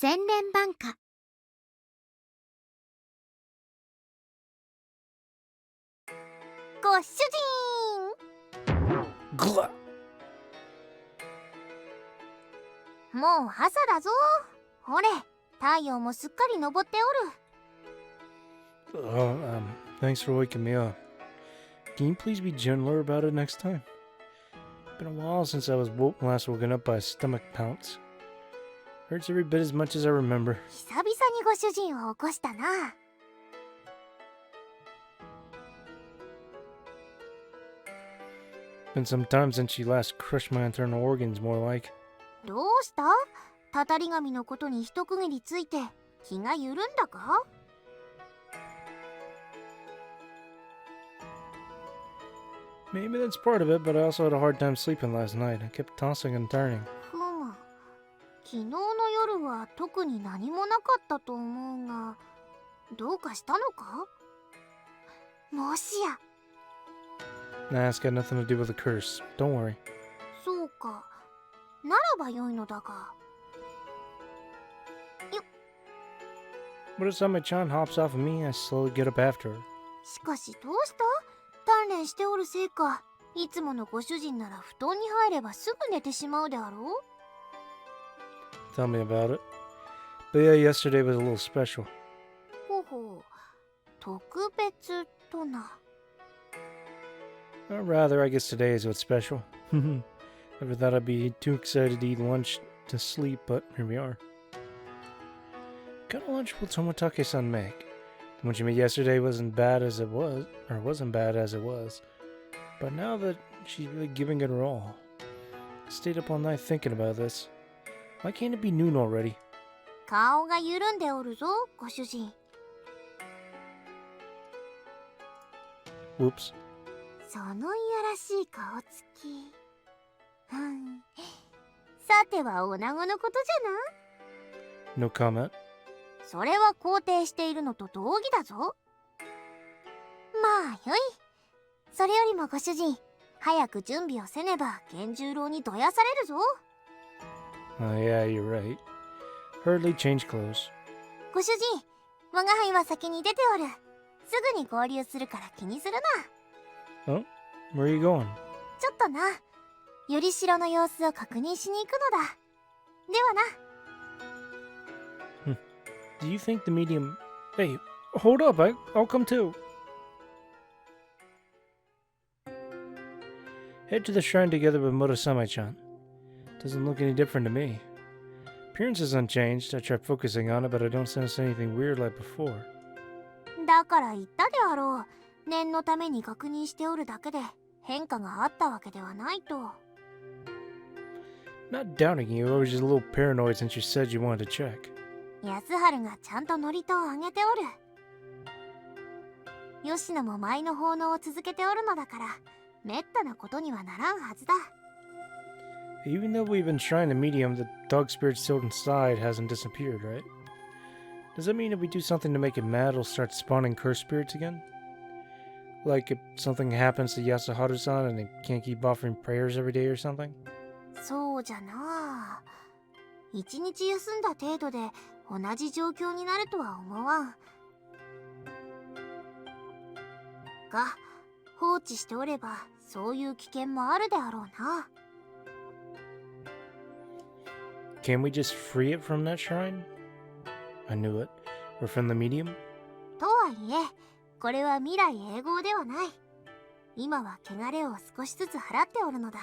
Senren Banka。ご主人。グラ。もう朝だぞ。ほれ、太陽もすっかり昇っておる。Thanks for waking me up. Can you please be gentler about it next time? Been a while since I was last woken up by a stomach pounce. Hurts every bit as much as I remember. 久々にご主人を起こしたな。Been some time since she last crushed my internal organs, more like. どうした？たたり神のことに一区切りついて気が緩んだか？ Maybe that's part of it, but I also had a hard time sleeping last night. I kept tossing and turning. ふむ。昨日の夜は特に何もなかったと思うが、どうかしたのか？もしや。Nah, it's got nothing to do with the curse. Don't worry. そうか。ならば良いのだが。But as Summer-chan hops off of me, I slowly get up after her. しかしどうした？鍛錬しておるせいか、いつものご主人なら布団に入ればすぐ寝てしまうであろう。 Tell me about it. But yeah, yesterday was a little special. ほほう、特別とな。Or rather, I guess today is what's special. Never thought I'd be too excited to eat lunch to sleep, but here we are. What kind of lunch will Tomotake-san make? The one she made yesterday wasn't bad as it was. But now that she's really giving it her all, I stayed up all night thinking about this. Why can't it be noon already? 顔が緩んでおるぞ、ご主人。 Whoops. そのいやらしい顔つき。さては女子のことじゃな。 No comment. それは肯定しているのと同義だぞ。まあよい。それよりもご主人、早く準備をせねば源十郎にどやされるぞ。 Yeah, you're right. Hurriedly change clothes. ご主人、我が輩は先に出ておる。すぐに合流するから気にするな。 Oh? Where are you going? ちょっとな。よりしろの様子を確認しに行くのだ。ではな。 Do you think the medium... Hey, hold up, I'll come too. Head to the shrine together with Murasame-chan. Doesn't look any different to me. Appearance is unchanged. I tried focusing on it, but I don't sense anything weird like before. だから言ったであろう。念のために確認しておるだけで変化があったわけではないと。 Not doubting you, I was just a little paranoid since you said you wanted to check. 安春がちゃんと祝詞をあげておる。吉野も舞の奉納を続けておるのだから、めったなことにはならんはずだ。 Even though we've been trying to medium, the dog spirit still inside hasn't disappeared, right? Does that mean if we do something to make it mad, it'll start spawning cursed spirits again? Like if something happens to Yasuharu-san and they can't keep offering prayers every day or something? そうじゃな。一日休んだ程度で同じ状況になるとは思わん。が、放置しておればそういう危険もあるであろうな。 Can we just free it from that shrine? I knew it. Or from the medium? とはいえ、これは未来永劫ではない。今は汚れを少しずつ払っておるのだ。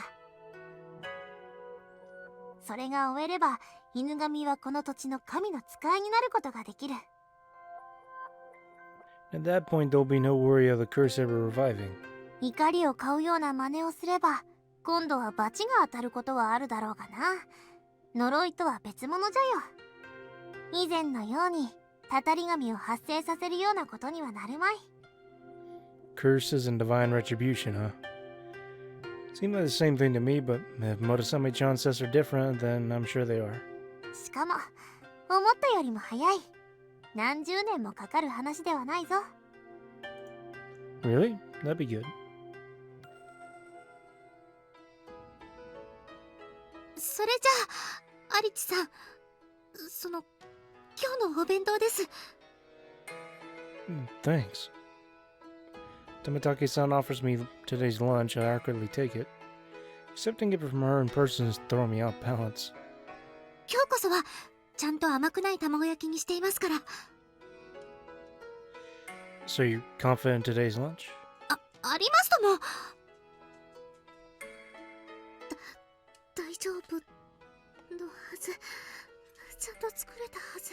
それが終えれば、犬神はこの土地の神の使いになることができる。 At that point, there'll be no worry of the curse ever reviving. 怒りを買うような真似をすれば、今度は罰が当たることはあるだろうがな。呪いとは別物じゃよ。以前のようにたたり神を発生させるようなことにはなるまい。 Curses and divine retribution, huh? Seem like the same thing to me, but if Murasame-chan says they're different, then I'm sure they are. しかも、思ったよりも早い。何十年もかかる話ではないぞ。 Really? That'd be good. それじゃあ、アリチさん、今日のお弁当です。 Thanks. Tomitake-san offers me today's lunch. I awkwardly take it. Accepting it from her in person is throwing me off balance. 今日こそはちゃんと甘くない卵焼きにしていますから。 So you're confident in today's lunch? ありますとも。大丈夫のはず。ちゃんと作れたはず。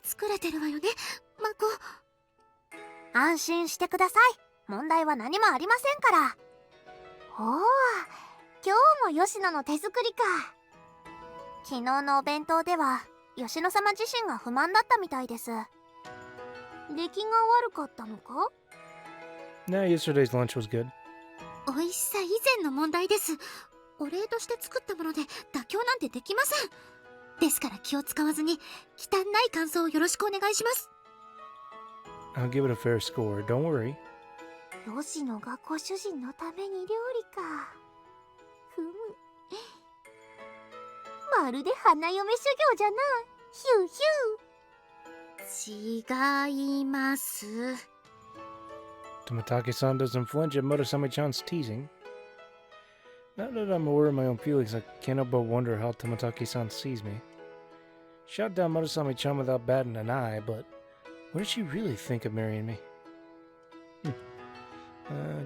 作れてるわよね、マコ。安心してください。問題は何もありませんから。おお、今日も吉野の手作りか。昨日のお弁当では吉野様自身が不満だったみたいです。出来が悪かったのか？ Nah, yesterday's lunch was good. 美味しさ以前の問題です。お礼として作ったもので妥協なんてできません。ですから気を使わずに忌憚ない感想をよろしくお願いします。 I'll give it a fair score. Don't worry. 吉野がご主人のために料理か。ふむ。まるで花嫁修行じゃな。ヒューヒュー。違います。 Tomitake-san doesn't flinch at Murasame-chan's teasing. Now that I'm aware of my own feelings, I can't help but wonder how Tomitake-san sees me. Shot down Murasame-chan without batting an eye, but what does she really think of marrying me?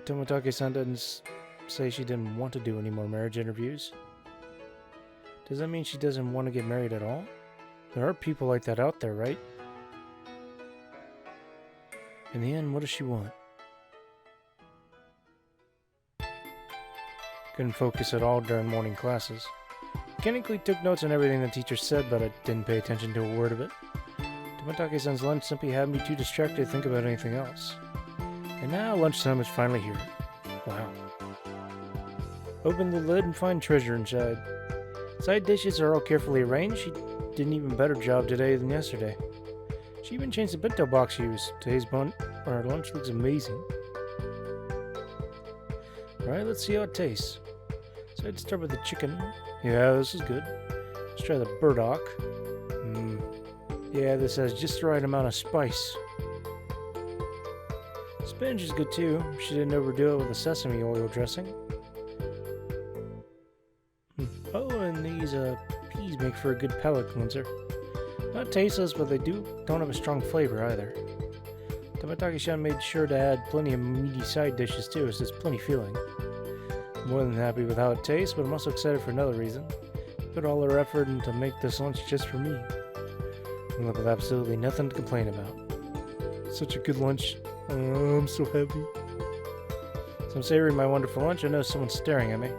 Tomitake-san doesn't say she didn't want to do any more marriage interviews. Does that mean she doesn't want to get married at all? There are people like that out there, right? In the end, what does she want? Couldn't focus at all during morning classes. Mechanically took notes on everything the teacher said, but I didn't pay attention to a word of it. Tomitake-san's lunch simply had me too distracted to think about anything else. And now lunchtime is finally here. Wow. Open the lid and find treasure inside. Side dishes are all carefully arranged. She did an even better job today than yesterday. She even changed the bento box she used. Today's our lunch looks amazing. Alright, let's see how it tastes. So I'd start with the chicken. Yeah, this is good. Let's try the burdock. Yeah, this has just the right amount of spice. Spinach is good too. She didn't overdo it with the sesame oil dressing. Oh, and these peas make for a good palate cleanser. Not tasteless, but they don't have a strong flavor either. Tomitake-san made sure to add plenty of meaty side dishes too, so there's plenty filling. I'm more than happy with how it tastes, but I'm also excited for another reason. Put all her effort into make this lunch just for me. And look with absolutely nothing to complain about. Such a good lunch. Oh, I'm so happy. So I'm savoring my wonderful lunch. I know someone's staring at me.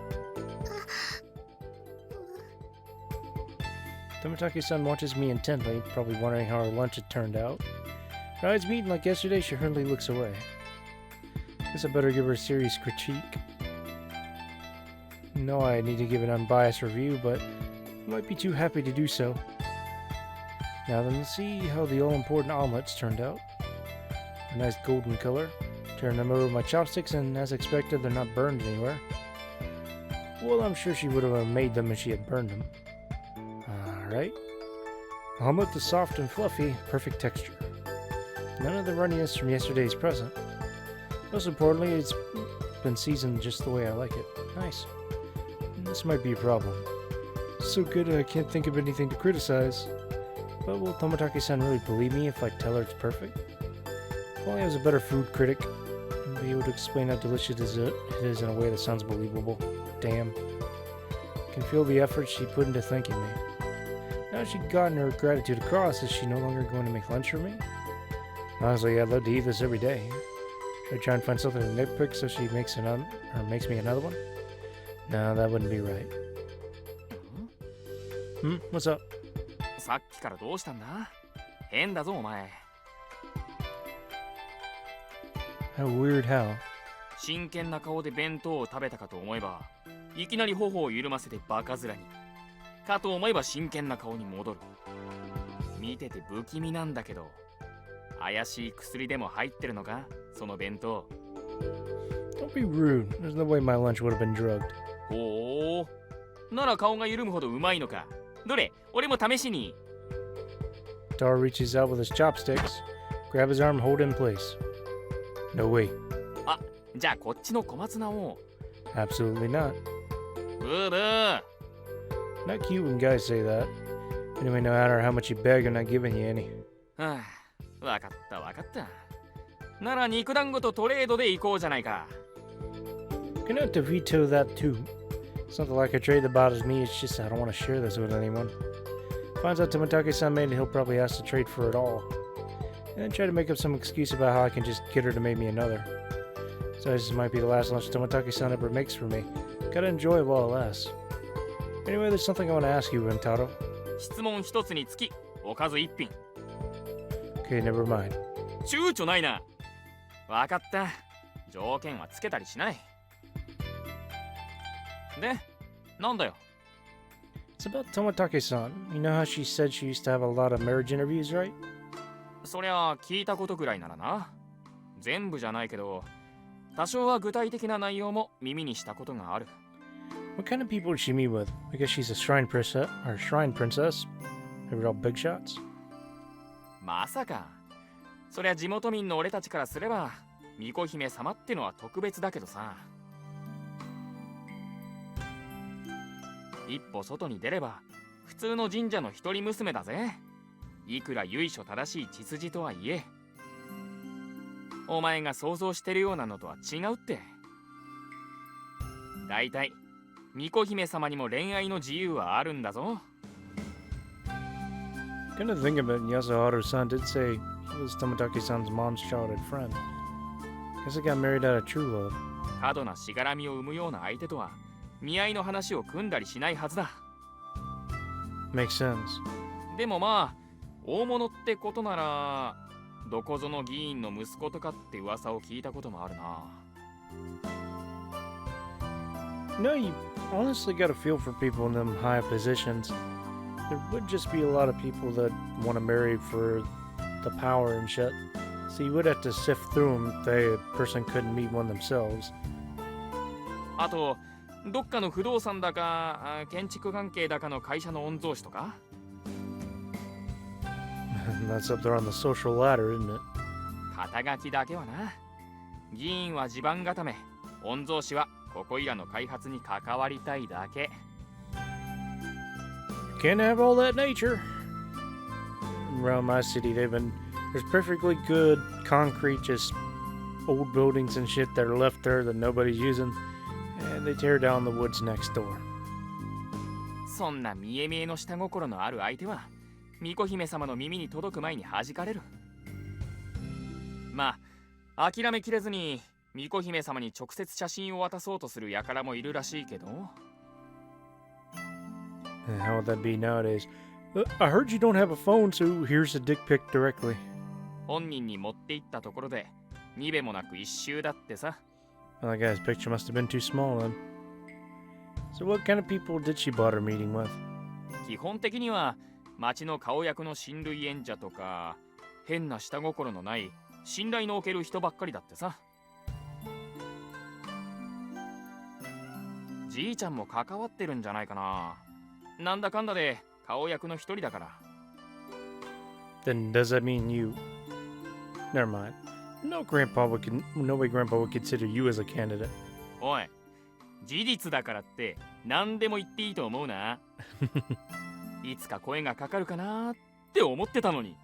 Tomitake-san watches me intently, probably wondering how her lunch had turned out. Her eyes meet, and like yesterday, she hurriedly looks away. Guess I better give her a serious critique. No, I need to give an unbiased review, but I might be too happy to do so. Now then, let's see how the all-important omelets turned out. A nice golden color. Turn them over with my chopsticks, and as expected, they're not burned anywhere. Well, I'm sure she would have made them if she had burned them. Alright. Omelet is soft and fluffy, perfect texture. None of the runniness from yesterday's present. Most importantly, it's been seasoned just the way I like it. Nice. This might be a problem. So good I can't think of anything to criticize. But will Tomitake-san really believe me if I tell her it's perfect? If only I was a better food critic, I'd be able to explain how delicious it is in a way that sounds believable. Damn. I can feel the effort she put into thanking me. Now she'd gotten her gratitude across, is she no longer going to make lunch for me? Honestly, I'd love to eat this every day. Should I try and find something to nitpick so she makes me another one? No, that wouldn't be right. What's up? さっきからどうしたんだ？変だぞお前。How weird how? 真剣な顔で弁当を食べたかと思えば、いきなり頬を緩ませてバカ面に。かと思えば真剣な顔に戻る。見てて不気味なんだけど、怪しい薬でも入ってるのか？その弁当。Don't be rude. There's no way my lunch would have been drugged. ほう。なら顔が緩むほどうまいのか。どれ、俺も試しに。Taro reaches out with his chopsticks, grab his arm, hold it in place. No way. あ、じゃあこっちの小松菜を。 Absolutely not. ブーブー。 Not cute when guys say that. Anyway, no matter how much you beg, I'm not giving you any. はあ、わかったわかった。なら肉団子とトレードで行こうじゃないか。 You're gonna have to veto that too. It's not like a trade that bothers me, it's just I don't want to share this with anyone. Finds out Toмотake-san made it, he'll probably ask to trade for it all. And then try to make up some excuse about how I can just get her to make me another. So this might be the last lunch Toмотake-san ever makes for me. Gotta enjoy it while it lasts. Anyway, there's something I want to ask you, Rentaro. 質問一つにつきおかず一品。 Okay, never mind. 躊躇ないな。わかった。条件はつけたりしない。で、なんだよ。 It's about Toмотake-san. You know how she said she used to have a lot of marriage interviews, right? そりゃ聞いたことくらいならな。全部じゃないけど、多少は具体的な内容も耳にしたことがある。 What kind of people did she meet with? I guess she's a shrine princess. Ever all big shots? まさか。そりゃ地元民の俺たちからすれば、巫女姫様ってのは特別だけどさ。一歩外に出れば、普通の神社の一人娘だぜ。いくら由緒正しい血筋とはいえ。お前が想像してるようなのとは違うって。だいたい巫女姫様にも恋愛の自由はあるんだぞ。 Kind of think of it, Yasuharu-san did say he was Toмотake-san's mom's childhood friend. Guess they got married out of true love. 過度なしがらみを生むような相手とは見合いの話を組んだりしないはずだ。 Makes sense. でもまあ大物ってことならどこぞの議員の息子とかって噂を聞いたこともあるな。 No, you honestly got a feel for people in them high positions. There would just be a lot of people that want to marry for the power and shit. So you would have to sift through them if a person couldn't meet one themselves. あとどっかの不動産だか建築関係だかの会社の御曹司とか。 That's up there on the social ladder, isn't it? 肩書きだけはな。議員は地盤固め、御曹司はここいらの開発に関わりたいだけ。 Can't have all that nature. Around my city, there's perfectly good concrete, just old buildings and shit that are left there that nobody's using, and they tear down the woods next door. そんな見え見えの下心のある相手は巫女姫様の耳に届く前に弾かれる。まあ諦めきれずに巫女姫様に直接写真を渡そうとする輩もいるらしいけど。 And how would that be nowadays? I heard you don't have a phone, so here's a dick pic directly. 本人に持って行ったところでにべもなく一周だってさ。 Well, that guy's picture must have been too small then. So what kind of people did she bother meeting with? 基本的には町の顔役の親類縁者とか変な下心のない信頼のおける人ばっかりだってさ。じいちゃんも関わってるんじゃないかな。なんだかんだで顔役の一人だから。 Then does that mean you... Never mind. Nobody grandpa would consider you as a candidate. おい、事実だからって何でも言っていいと思うな。いつか声がかかるかなって思ってたのに、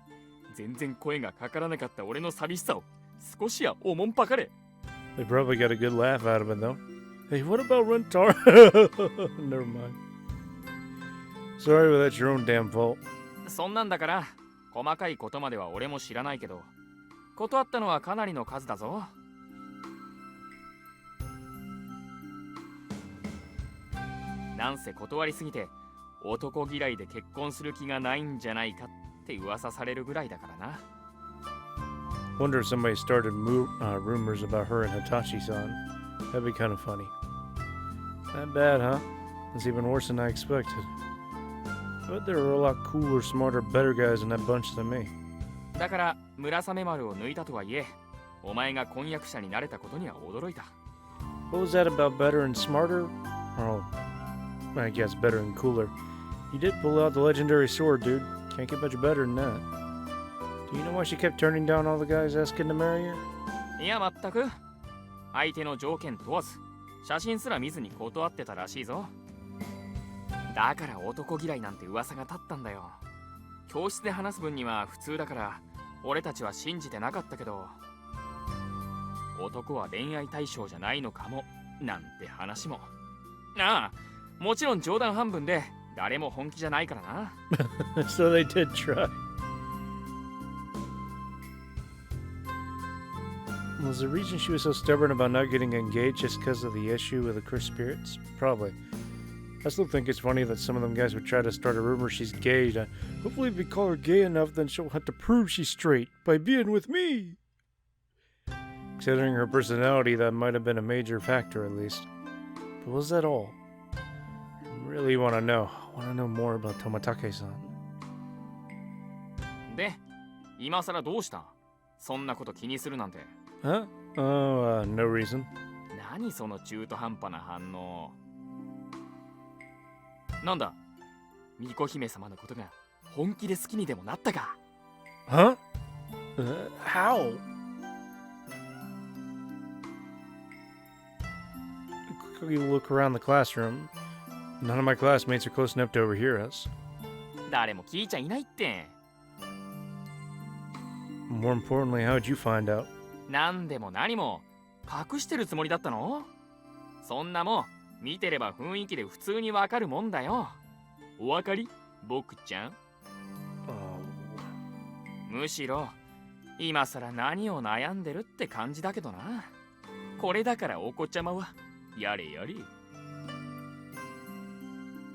全然声がかからなかった俺の寂しさを少しはおもんぱかれ。 They probably got a good laugh out of it though. Hey, what about Rentaro? Never mind. Sorry, but that's your own damn fault. そんなんだから細かいことまでは俺も知らないけど、断ったのはかなりの数だぞ。なんせ断りすぎて男嫌いで結婚する気がないんじゃないかって噂されるぐらいだからな。 Wonder if somebody started rumors about her and Hitachi-san. That'd be kind of funny. That bad, huh? It's even worse than I expected. But there were a lot cooler, smarter, better guys in that bunch than me. だから村雨丸を抜いたとはいえ、お前が婚約者になれたことには驚いた。 What was that about better and smarter? Oh, I guess better and cooler. You did pull out the legendary sword, dude. Can't get much better than that. Do you know why she kept turning down all the guys asking to marry her? いや全く。相手の条件問わず写真すら見ずに断ってたらしいぞ。だから男嫌いなんて噂が立ったんだよ。教室で話す分には普通だから俺たちは信じてなかったけど、男は恋愛対象じゃないのかもなんて話も。ああ、もちろん冗談半分で誰も本気じゃないからな。So they did try. Was the reason she was so stubborn about not getting engaged just because of the issue with the cursed spirits? Probably. I still think it's funny that some of them guys would try to start a rumor she's gay. Hopefully if we call her gay enough, then she'll have to prove she's straight by being with me. Considering her personality, that might have been a major factor at least. But was that all? I really want to know. I want to know more about Tomatake-san. で、今さらどうした？そんなこと気にするなんて。Huh? Oh, no reason. 何その中途半端な反応。なんだ、巫女姫様のことが本気で好きにでもなったか？ Huh? How? You look around the classroom. None of my classmates are close enough to overhear us. 誰も聞いちゃいないって。More importantly, how'd you find out? なんでも何も隠してるつもりだったの？そんなもん見てれば雰囲気で普通にわかるもんだよ。お分かり？僕ちゃん。むしろ今さら何を悩んでるって感じだけどな。これだからお子ちゃまはやれやれ。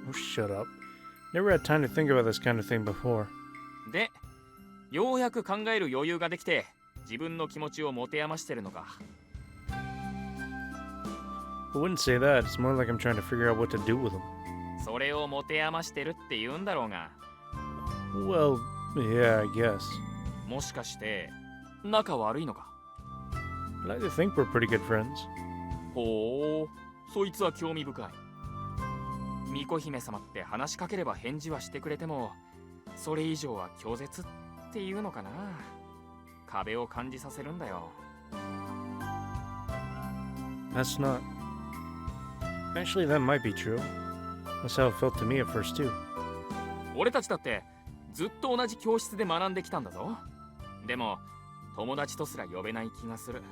Oh, shut up. Never had time to think about this kind of thing before. で、ようやく考える余裕ができて自分の気持ちを持て余してるのか。I wouldn't say that. It's more like I'm trying to figure out what to do with them. それを持て余してるって言うんだろうが。Well, yeah, I guess. もしかして仲悪いのか？ I like to think we're pretty good friends. ほう、そいつは興味深い。巫女姫様って話しかければ返事はしてくれても、それ以上は拒絶っていうのかな。壁を感じさせるんだよ。That's not. Actually, that might be true. That's how it felt to me at first, too. 俺たちだってずっと同じ教室で学んできたんだぞ。でも友達とすら呼べない気がする。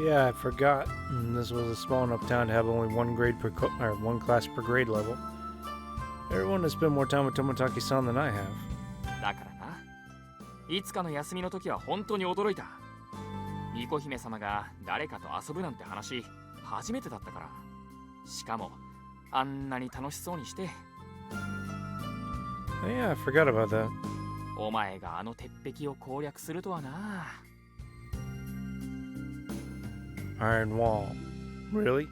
Yeah, I forgot. This was a small enough town to have only one class per grade level. Everyone has spent more time with Tomatake-san than I have. だからな、いつかの休みの時は本当に驚いた。巫女姫様が誰かと遊ぶなんて話初めてだったから。しかもあんなに楽しそうにして。Yeah, I forgot about that. お前があの鉄壁を攻略するとはな。Iron Wall. Really?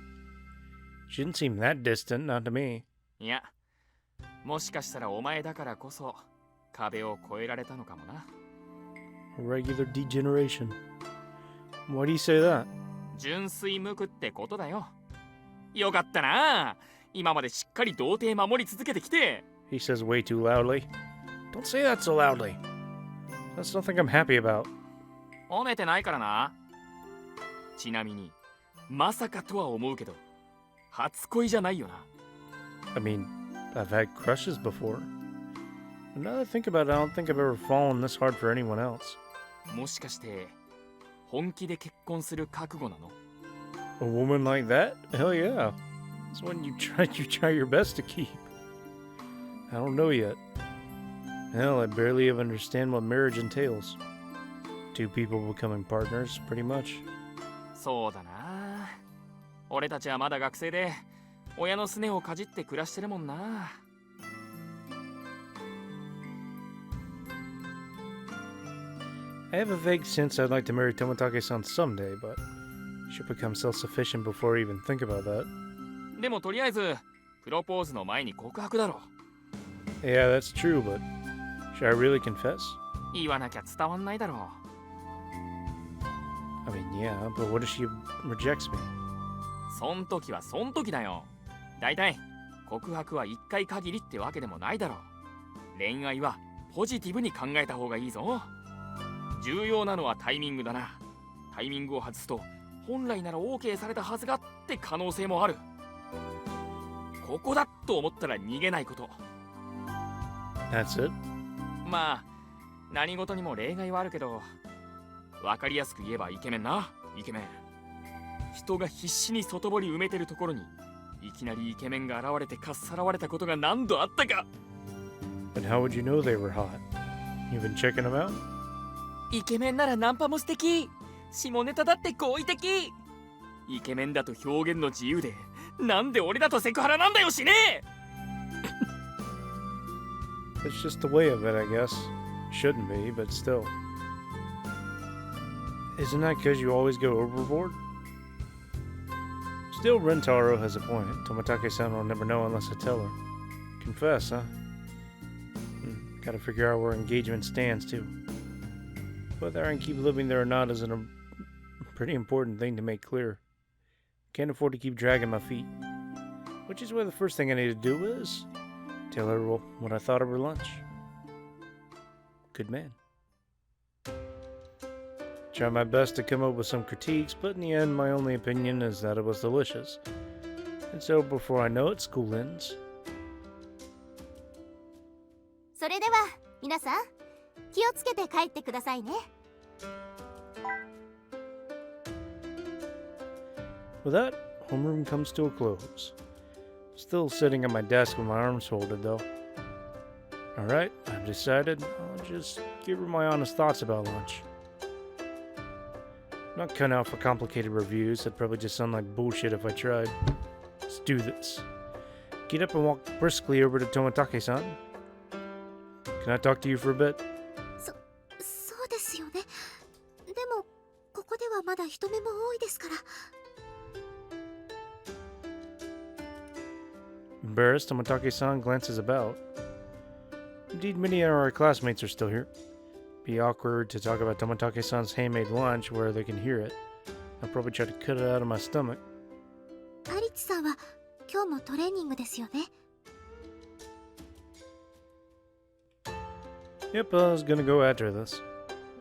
She didn't seem that distant, not to me. いや、もしかしたらお前だからこそ壁を越えられたのかもな。Regular degeneration. Why do you say that? 純粋無垢ってことだよ。よかったな。今までしっかり童貞守り続けてきて。He says way too loudly. Don't say that so loudly. That's something I'm happy about. 褒めてないからな。ちなみに、まさかとは思うけど、初恋じゃないよな。I mean, I've had crushes before. But now that I think about it, I don't think I've ever fallen this hard for anyone else. もしかして、本気で結婚する覚悟なの？ A woman like that? Hell yeah. It's one you try your best to keep. I don't know yet. Hell, I barely even understand what marriage entails. Two people becoming partners, pretty much. そうだな。俺たちはまだ学生で、親のすねをかじって暮らしてるもんな。I have a vague sense I'd like to marry Tomatake-san someday, but I should become self-sufficient before I even think about that. でもとりあえず、プロポーズの前に告白だろ。Yeah, that's true, but should I really confess? 言わなきゃ伝わんないだろう。I mean, yeah, but what if she rejects me? そん時はそん時だよ。だいたい告白は一回限りってわけでもないだろう。恋愛はポジティブに考えた方がいいぞ。重要なのはタイミングだな。タイミングを外すと本来なら OK されたはずがって可能性もある。ここだと思ったら逃げないこと。 That's it? まあ何事にも例外はあるけど、分かりやすく言えばイケメンな。イケメン。人が必死に外堀埋めてるところにいきなりイケメンが現れてかっさらわれたことが何度あったか。 But how would you know they were hot? You've been checking them out? イケメンならナンパも素敵。下ネタだって好意的。イケメンだと表現の自由で、なんで俺だとセクハラなんだよしねえ。 It's just the way of it, I guess. Shouldn't be, but still. Isn't that because you always go overboard? Still, Rentaro has a point. Tomatake-san will never know unless I tell her. Confess, huh? Gotta figure out where engagement stands, too. Whether I can keep living there or not is a pretty important thing to make clear. Can't afford to keep dragging my feet. Which is why the first thing I need to do is tell her what I thought of her lunch. Good man. Try my best to come up with some critiques, but in the end, my only opinion is that it was delicious. And so, before I know it, school ends. それでは皆さん、気をつけて帰ってくださいね。 With that, homeroom comes to a close. Still sitting at my desk with my arms folded, though. Alright, I've decided I'll just give her my honest thoughts about lunch. Not cut out for complicated reviews, that'd probably just sound like bullshit if I tried. Let's do this. Get up and walk briskly over to Tomatake-san. Can I talk to you for a bit? そうですよね。でもここではまだ人目も多いですから。 Embarrassed, Tomatake-san glances about. Indeed, many of our classmates are still here. Be awkward to talk about Tomatake-san's handmade lunch where they can hear it. I'll probably try to cut it out of my stomach. アリチさんは今日もトレーニングですよね。 Yep, I was gonna go after this.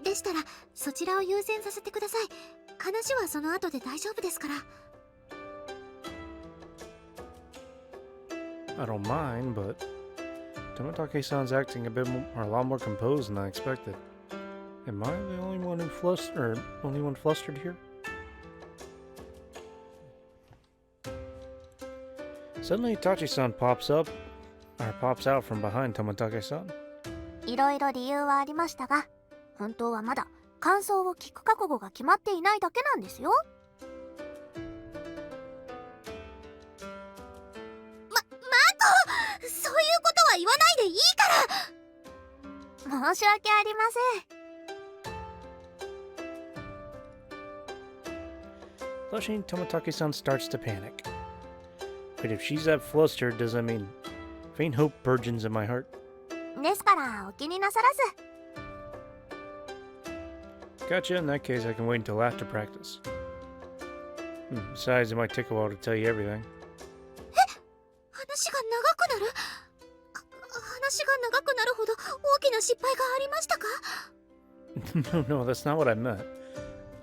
でしたらそちらを優先させてください。話はその後で大丈夫ですから。 I don't mind, but Tomatake-san's acting a lot more composed than I expected. Am I the only one flustered here? Suddenly, Itachi-san pops out from behind Tomatake-san. いろいろ理由はありましたが、本当はまだ感想を聞く覚悟が決まっていないだけなんですよ。そういうことは言わないでいいから。申し訳ありません。 Blushing, Tomatake-san starts to panic. But if she's that flustered, does that mean faint hope burgeons in my heart? ですからお気になさらず。 Gotcha, in that case I can wait until after practice. Besides, it might take a while to tell you everything. 話が長くなる？話が長くなるほど大きな失敗がありましたか？ No, that's not what I meant.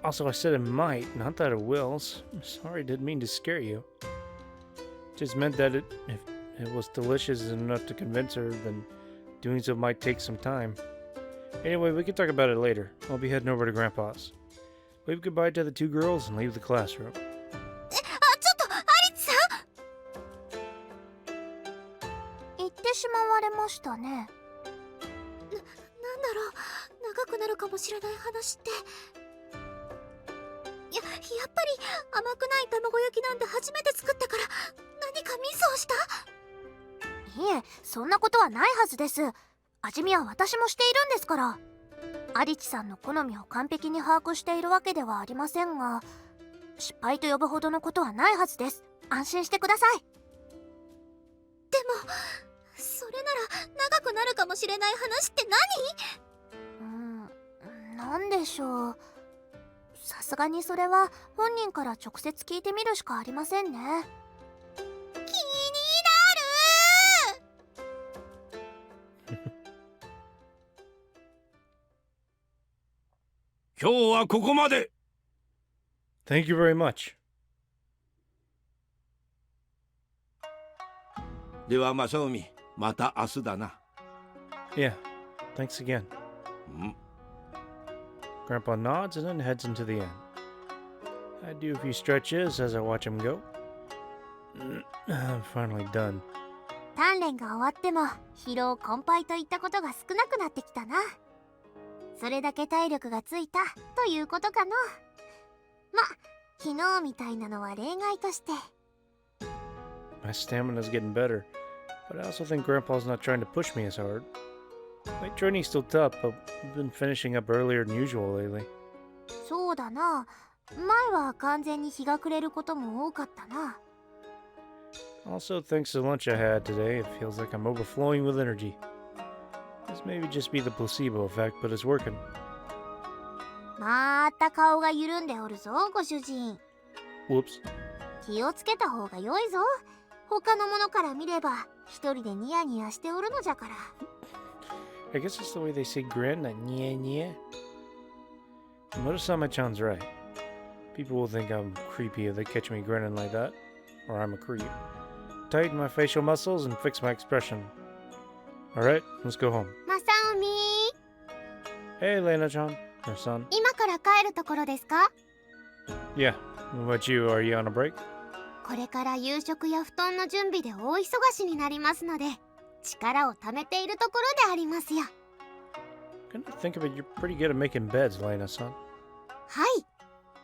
Also, I said it might, not that it will. Sorry, didn't mean to scare you. Just meant that if it was delicious enough to convince her, then doing so might take some time. Anyway, we can talk about it later. I'll be heading over to Grandpa's. Wave goodbye to the two girls and leave the classroom. ちょっとアリチさん。言ってしまわれましたね。なんだろう、長くなるかもしれない話って。やっぱり甘くない卵焼きなんて初めて作ったから何かミスをした？いえ、そんなことはないはずです。味見は私もしているんですから。アリチさんの好みを完璧に把握しているわけではありませんが、失敗と呼ぶほどのことはないはずです。安心してください。でもそれなら長くなるかもしれない話って何？なんでしょう。さすがにそれは本人から直接聞いてみるしかありませんね。気になる。今日はここまで。 Thank you very much. では正海、また明日だな。 Yeah, thanks again. うん。 Grandpa nods and then heads into the inn. I do a few stretches as I watch him go. I'm finally done. 鍛錬が終わっても疲労困憊といったことが少なくなってきたな。それだけ体力がついたということかの。ま、昨日みたいなのは例外として。 My stamina's getting better, but I also think Grandpa's not trying to push me as hard. My training's still tough, but we've been finishing up earlier than usual lately. そうだな。前は完全に日が暮れることも多かったな。 Also, thanks to lunch I had today, it feels like I'm overflowing with energy. This may just be the placebo effect, but it's working. また顔が緩んでおるぞ、ご主人。 Whoops. 気をつけた方が良いぞ。他の者から見れば一人でニヤニヤしておるのじゃから。 I guess it's the way they say grin, not nye nye. Murasame-chan's right. People will think I'm creepy if they catch me grinning like that, or I'm a creep. Tighten my facial muscles and fix my expression. Alright, let's go home. マサオミ Hey, Lena-chan, her son. 今から帰るところですか？ Yeah, what about you? Are you on a break? これから夕食や布団の準備で大忙しになりますので、力を貯めているところでありますよ。 Come to think of it, you're pretty good at making beds, Lena-san. はい。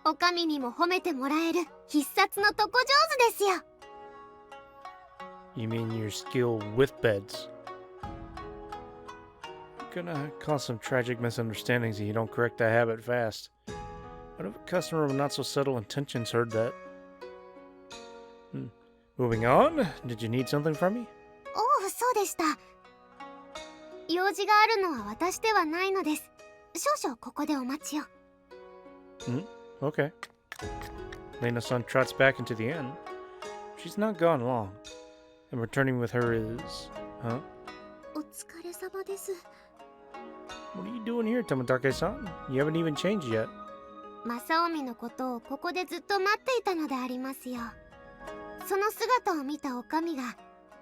お上にも褒めてもらえる必殺の床上手ですよ。 You mean your skill with beds? You're gonna cause some tragic misunderstandings if you don't correct that habit fast. What if a customer with not so subtle intentions heard that? Moving on, did you need something from me? おお、そうでした。用事があるのは私ではないのです。少々ここでお待ちを。 Okay. Lena-san trots back into the inn. She's not gone long. And returning with her is... Huh? お疲れ様です。 What are you doing here, Toмотake-san? You haven't even changed yet. マサオミのことをここでずっと待っていたのでありますよ。その姿を見たおかみが、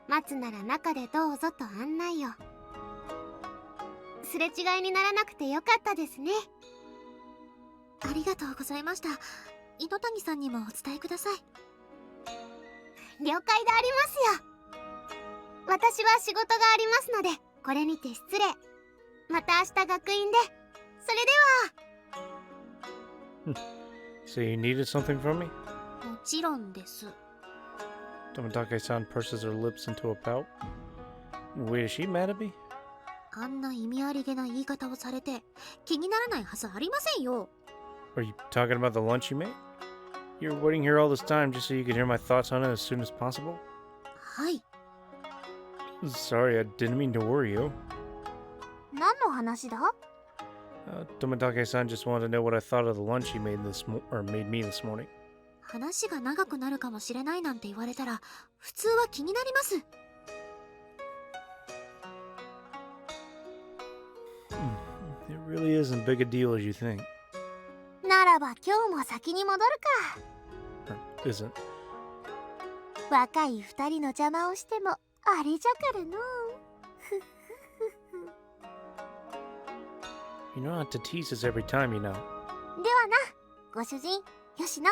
待つなら中でどうぞと案内を。すれ違いにならなくてよかったですね。ありがとうございました。猪谷さんにもお伝えください。了解でありますよ。私は仕事がありますので、これにて失礼。また明日学院で。それでは。So you needed something from me? もちろんです。 Toмотake-san purses her lips into a pout. Wait, is she mad at me? あんな意味ありげな言い方をされて気にならないはずありませんよ。 Are you talking about the lunch you made? You were waiting here all this time just so you could hear my thoughts on it as soon as possible? はい。 Sorry, I didn't mean to worry you. 何の話だ？ Toмотake-san just wanted to know what I thought of the lunch you made made me this morning. 話が長くなるかもしれないなんて言われたら普通は気になります。 It really isn't big a deal as you think. ならば今日も先に戻る Or isn't. か。若い二人の邪魔をしてもあれじゃからの。 You don't have to tease us every time, you know. ではな、ご主人、吉野。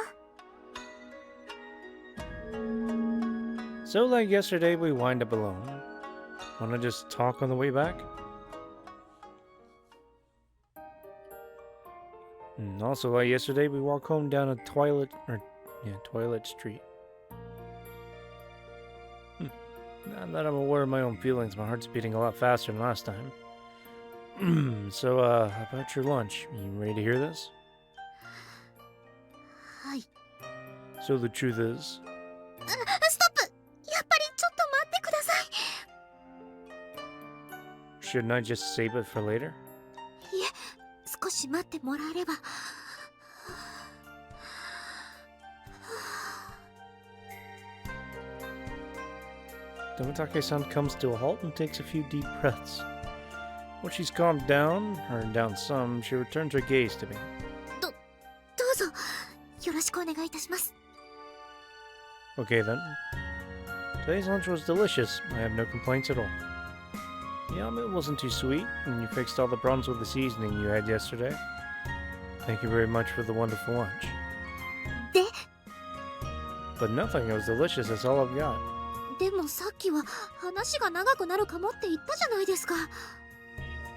So, like yesterday, we wind up alone. Wanna just talk on the way back? And also, like yesterday, we walk home down a Twilight Street. Now that I'm aware of my own feelings, my heart's beating a lot faster than last time. So, about your lunch, you ready to hear this? はい。 So the truth is... ストップ！やっぱりちょっと待ってください。 Shouldn't I just save it for later? いえ、少し待ってもらえれば。 Toмотake-san comes to a halt and takes a few deep breaths. When she's calmed down, or down some, she returns her gaze to me. ろしくお願いいたします。 Okay then. Today's lunch was delicious. I have no complaints at all. The omelet wasn't too sweet, and you fixed all the problems with the seasoning you had yesterday. Thank you very much for the wonderful lunch. で But nothing, it was delicious, that's all I've got. でもさっきは話が長くなるかもって言ったじゃないですか。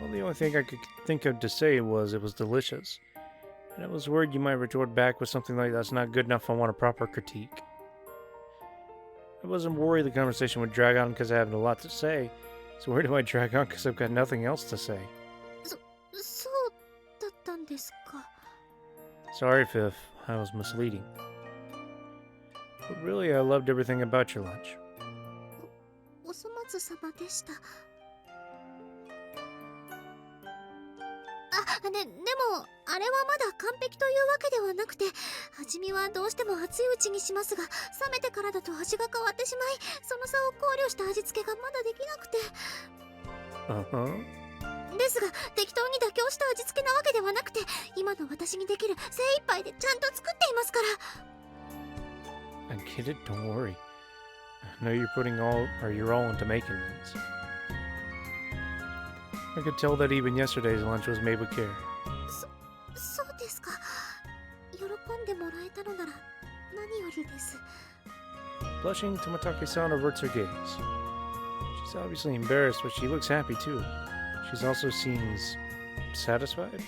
Well, the only thing I could think of to say was it was delicious. And I was worried you might retort back with something like that's not good enough, I want a proper critique. I wasn't worried the conversation would drag on because I have a lot to say. So where do I drag on because I've got nothing else to say? そうだったんですか。 Sorry if I was misleading. But really, I loved everything about your lunch. お粗末様でした。でもあれはまだ完璧というわけではなくて、味見はどうしても熱いうちにしますが、冷めてからだと味が変わってしまい、その差を考慮した味付けがまだできなくて。ですが適当に妥協した味付けなわけではなくて、今の私にできる精一杯でちゃんと作っていますから。 I get it, don't worry. I know you're putting your all into making these. I could tell that even yesterday's lunch was made with care. そうですか。喜んでもらえたのなら何よりです。 Blushing, Tomatake-san averts her gaze. She's obviously embarrassed, but she looks happy too. She also seems satisfied.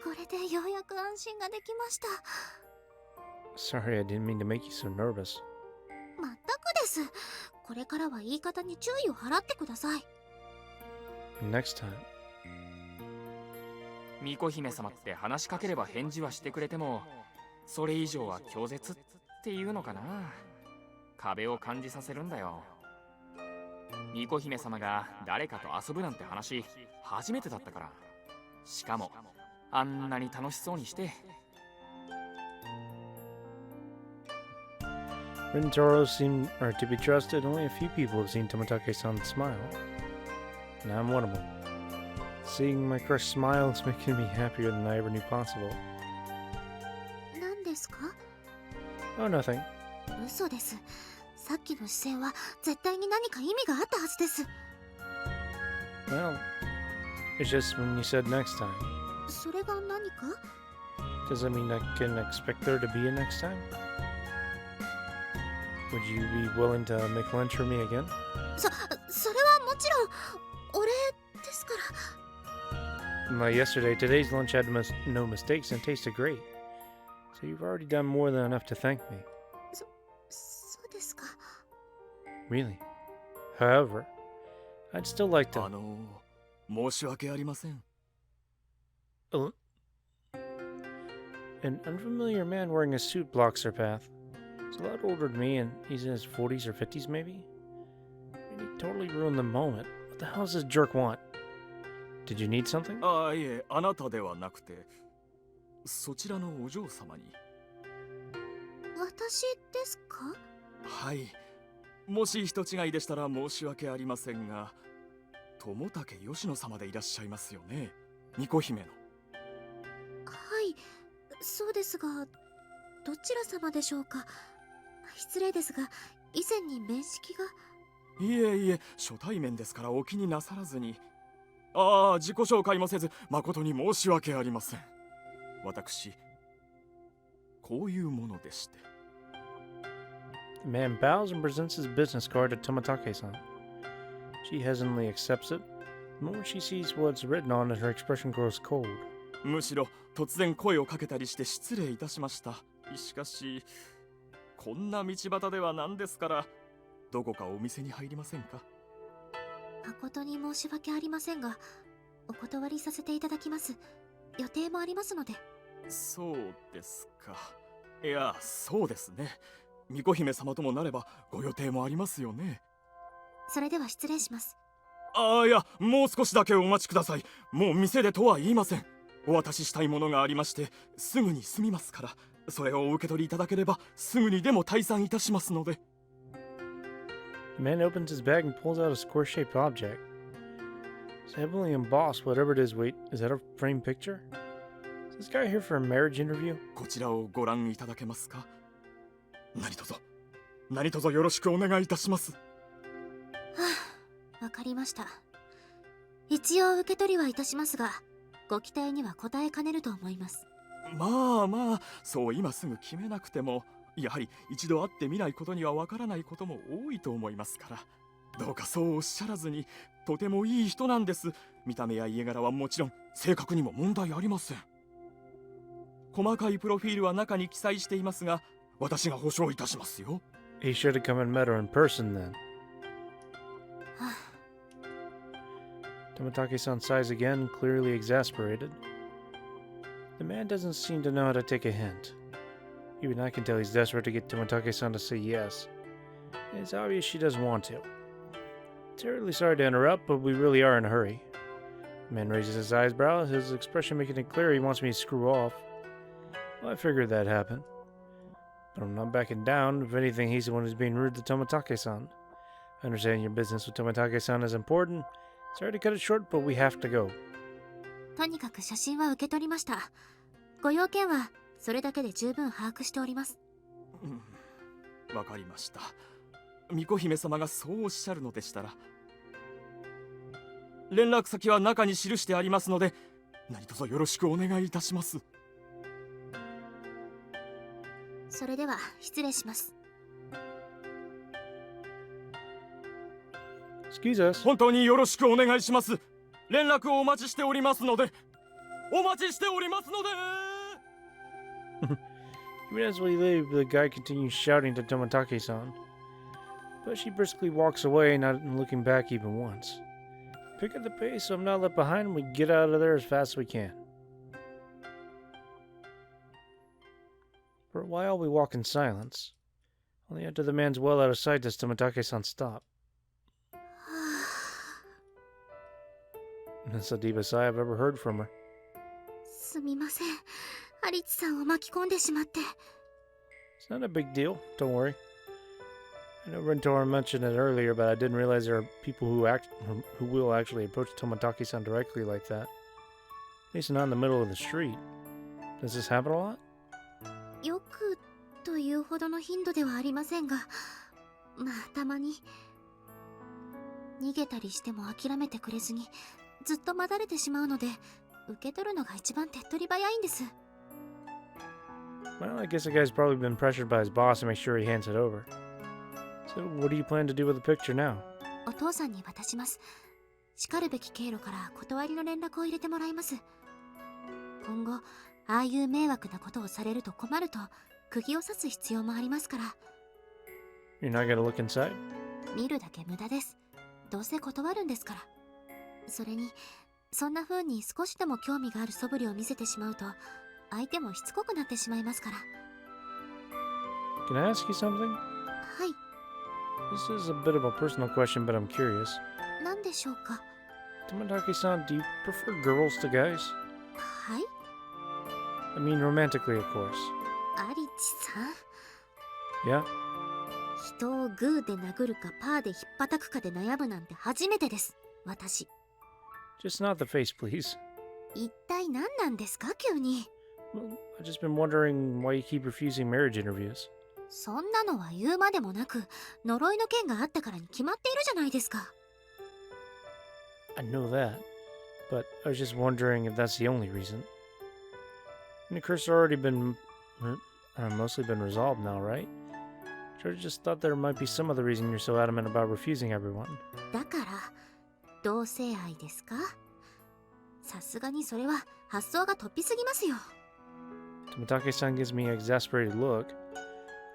これでようやく安心ができました。 Sorry, I didn't mean to make you so nervous. まったくです。これからは言い方に注意を払ってください。 Next time. 巫女姫様って話しかければ返事はしてくれても、それ以上は拒絶っていうのかな。壁を感じさせるんだよ。巫女姫様が誰かと遊ぶなんて話初めてだったから。しかもあんなに楽しそうにして。 Rintaros are to be trusted. Only a few people have seen Tomatake-san smile. And I'm one of them. Seeing my crush smile is making me happier than I ever knew possible. 何ですか？ Oh, nothing. 嘘です。さっきの視線は絶対に何か意味があったはずです。 Well, it's just when you said next time. それが何か？ Does that mean I can expect there to be a next time? Would you be willing to make lunch for me again? それはもちろんお礼ですから。 Like yesterday, today's lunch had no mistakes and tasted great. So you've already done more than enough to thank me. そうですか。 Really? However, I'd still like to... 申し訳ありません。 An unfamiliar man wearing a suit blocks our path. He's a lot older than me, and he's in his 40s or 50s maybe? And he totally ruined the moment. What the hell does this jerk want? Did you need something? ああ、いえ、あなたではなくて、そちらのお嬢様に。私ですか？はい。もし人違いでしたら申し訳ありませんが、友竹吉野様でいらっしゃいますよね。巫女姫の。はい、そうですが、どちら様でしょうか？失礼ですが、以前に面識が。いえいえ、初対面ですからお気になさらずに。ああ、自己紹介もせず誠に申し訳ありません。私、こういうものでして。 The man bows and presents his business card to Tomatake-san. She hesitantly accepts it. The moment she sees what's written on it, her expression grows cold. むしろ突然声をかけたりして失礼いたしました。しかし、こんな道端では何ですから、どこかお店に入りませんか？誠に申し訳ありませんが、お断りさせていただきます。予定もありますので。そうですか。いや、そうですね。巫女姫様ともなればご予定もありますよね。それでは失礼します。ああ、いや、もう少しだけお待ちください。もう店でとは言いません。お渡ししたいものがありまして、すぐに済みますから、それをお受け取りいただければすぐにでも退散いたしますので。 The man opens his bag and pulls out a square-shaped object. It's heavily embossed, whatever it is. Wait, is that a framed picture? Is this guy here for a marriage interview? こちらをご覧いただけますか。何卒よろしくお願いいたします。はあ、わかりました。一応受け取りはいたしますが、ご期待には応えかねると思います。まあ、そう今すぐ決めなくても、やはり一度会ってみないことにはわからないことも多いと思いますから、どうかそうおっしゃらずに、とてもいい人なんです。見た目や家柄はもちろん、性格にも問題ありません。細かいプロフィールは中に記載していますが、私が保証いたしますよ。He should have come and met her in person then. Tomitake-san sighs again, clearly exasperated. The man doesn't seem to know how to take a hint. Even I can tell he's desperate to get Tomitake-san to say yes. And it's obvious she doesn't want to. Terribly sorry to interrupt, but we really are in a hurry. The man raises his eyebrows, his expression making it clear he wants me to screw off. Well, I figured that'd happen. But I'm not backing down. If anything, he's the one who's being rude to Tomitake-san. Understanding your business with Tomitake-san is important. Sorry to cut it short, but we have to go. とにかく写真は受け取りました。ご用件はそれだけで十分把握しております。わかりました。巫女姫様がそうおっしゃるのでしたら、連絡先は中に記してありますので、何卒よろしくお願いいたします。それでは失礼します。Excuse us. 本当によろしくお願いします。連絡をお待ちしておりますので。Even as we leave, the guy continues shouting to Tomitake-san. But she briskly walks away, not looking back even once. Pick up the pace so I'm not left behind and we get out of there as fast as we can. For a while we walk in silence. Only after the man's well out of sight does Tomitake-san stop. That's the deepest sigh I've ever heard from her. すみません。アリツさんを巻き込んでしまって。It's not a big deal, don't worry. I know Rentor mentioned it earlier, but I didn't realize there are people who will actually approach Tomitake-san directly like that. At least not in the middle of the street. Does this happen a lot? よくというほどの頻度ではありませんが、まあたまに。逃げたりしても諦めてくれずに、ずっと待たれてしまうので、受け取るのが一番手っ取り早いんです。Well, I guess the guy's probably been pressured by his boss to make sure he hands it over. So, what do you plan to do with the picture now? お父さんに渡します。叱るべき経路から断りの連絡を入れてもらいます。今後、ああいう迷惑なことをされると困ると、釘を刺す必要もありますから。You're not gonna look inside? 見るだけ無駄です。どうせ断るんですから。それに、そんな風に少しでも興味がある素振りを見せてしまうと、相手もしつこくなってしまいますから。Can I ask you something? はい。 This is a bit of a personal question, but I'm curious. 何でしょうか。Tomitake-san, do you prefer girls to guys? はい。I mean romantically, of course. アリチさん。Yeah? 人をグーで殴るかパーで引っ叩くかで悩むなんて初めてです。私。Just not the face, please. 一体何なんですか、急に。Well, I've just been wondering why you keep refusing marriage interviews. そんなのは言うまでもなく、呪いの件があったからに決まっているじゃないですか。I know that, but I was just wondering if that's the only reason. And the curse has already been mostly been resolved now, right? Sure, just thought there might be some other reason you're so adamant about refusing everyone. だから、同性愛ですか？さすがにそれは発想が突飛すぎますよ。Tomitake-san gives me an exasperated look.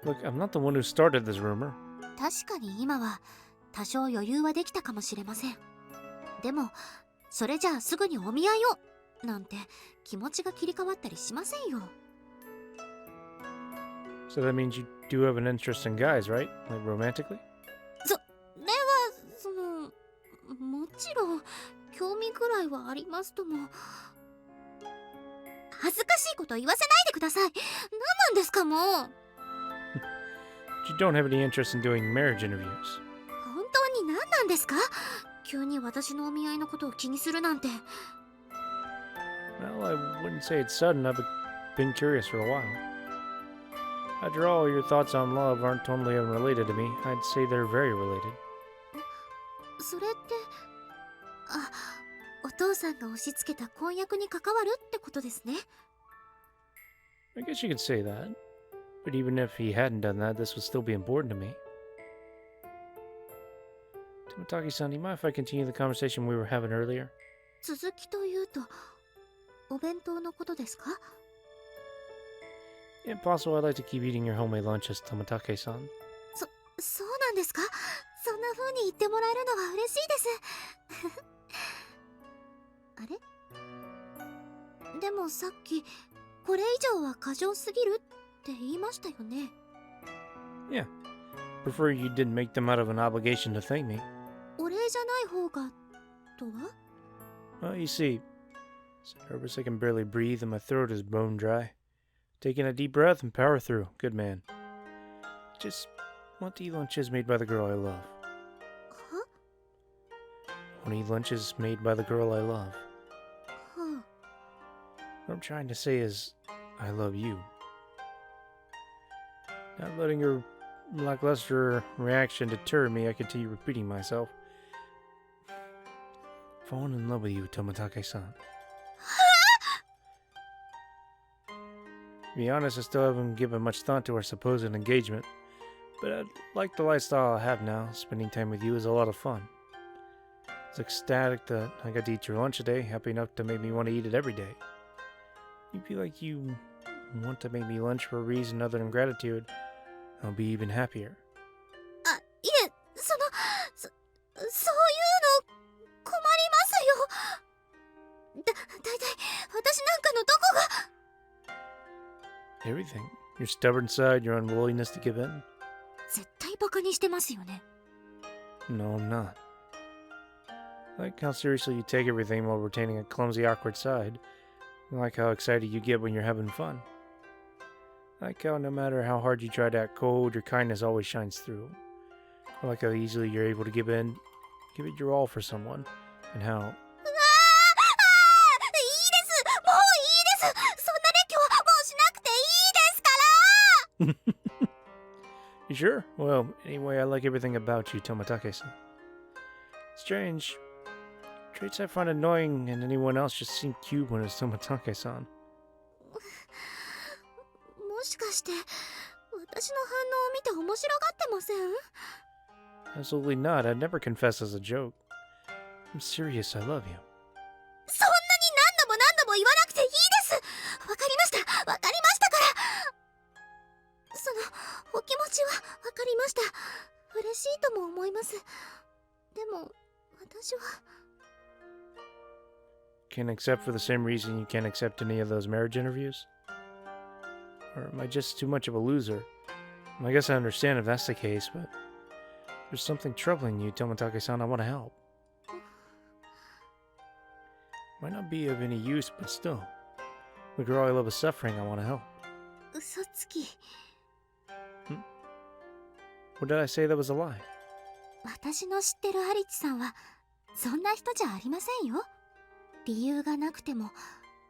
Look, I'm not the one who started this rumor. 確かに今は多少余裕はできたかもしれません。でも、それじゃあすぐにお見合いをなんて気持ちが切り替わったりしませんよ。So that means you do have an interest in guys, right? Like romantically? それは、もちろん、興味ぐらいはありますとも。恥ずかしいこと言わせないでください。何なんですかもう。You don't have any interest in doing marriage interviews. 本当に何なんですか？急に私のお見合いのことを気にするなんて。Well, I wouldn't say it's sudden. I've been curious for a while. After all, your thoughts on love aren't totally unrelated to me. I'd say they're very related. それって、あ、お父さんが押し付けた婚約に関わるってことですね。I guess you could say that. But even if he hadn't done that, this would still be important to me. Tomataki-san, do you mind if I continue the conversation we were having earlier? 続きというと、お弁当のことですか？ If possible, I'd like to keep eating your homemade lunches, Tomatake-san. そうなんですか？そんな風に言ってもらえるのは嬉しいです。あれ？でもさっき、これ以上は過剰すぎるって言いましたよね。Yeah. Prefer you didn't make them out of an obligation to thank me. お礼じゃない方が、とは？ Well, you see, so nervous I can barely breathe and my throat is bone dry. Taking a deep breath and power through. Good man. Just want to eat lunches made by the girl I love. Huh? Want to eat lunches made by the girl I love. Huh. What I'm trying to say is, I love you. Not letting your lackluster reaction deter me, I continue repeating myself. Falling in love with you, Tomatake-san. To be honest, I still haven't given much thought to our supposed engagement, but I like the lifestyle I have now. Spending time with you is a lot of fun. I was ecstatic that I got to eat your lunch today, happy enough to make me want to eat it every day. You feel like you want to make me lunch for a reason other than gratitude, I'll be even happier. あ、いえ、そういうの困りますよ。だいたい私なんかのどこが。 Everything. Your stubborn side, your unwillingness to give in. 絶対バカにしてますよね。 No, I'm not. I like how seriously you take everything while retaining a clumsy, awkward side. I like how excited you get when you're having fun. I like how no matter how hard you try to act cold, your kindness always shines through. I like how easily you're able to give in, give it your all for someone, and how... いいです、もういいです。そんな熱狂はもうしなくていいですから。 You sure? Well, anyway, I like everything about you, Tomatake-san. Strange. Traits I find annoying and anyone else just seem cute when it's Tomatake-san. もしかして私の反応を見て面白がってません？ Absolutely not. I'd never confess as a joke. I'm serious. I love you. そんなに何度も何度も言わなくていいです。わかりました。わかりましたから。そのお気持ちはわかりました。嬉しいとも思います。でも私は。 Can't accept for the same reason you can't accept any of those marriage interviews? Or am I just too much of a loser? I guess I understand if that's the case, but there's something troubling you, Tomatake-san. I want to help. Might not be of any use, but still. The girl I love is suffering. I want to help. 嘘つき。 What did I say that was a lie? 私の知ってるアリチさんはそんな人じゃありませんよ。理由がなくても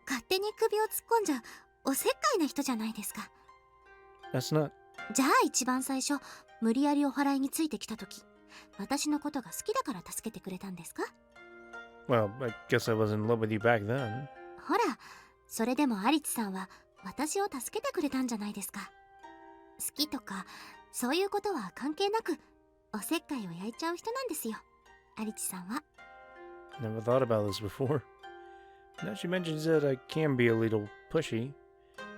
勝手に首を突っ込んじゃおせっかいな人じゃないですか。 That's not... じゃあ一番最初無理やりお祓いについてきた時、私のことが好きだから助けてくれたんですか？ Well, I guess I wasn't in love with you back then. ほら、それでもアリチさんは私を助けてくれたんじゃないですか。好きとかそういうことは関係なくおせっかいを焼いちゃう人なんですよ、アリチさんは。 Never thought about this before. Now she mentions that I can be a little pushy.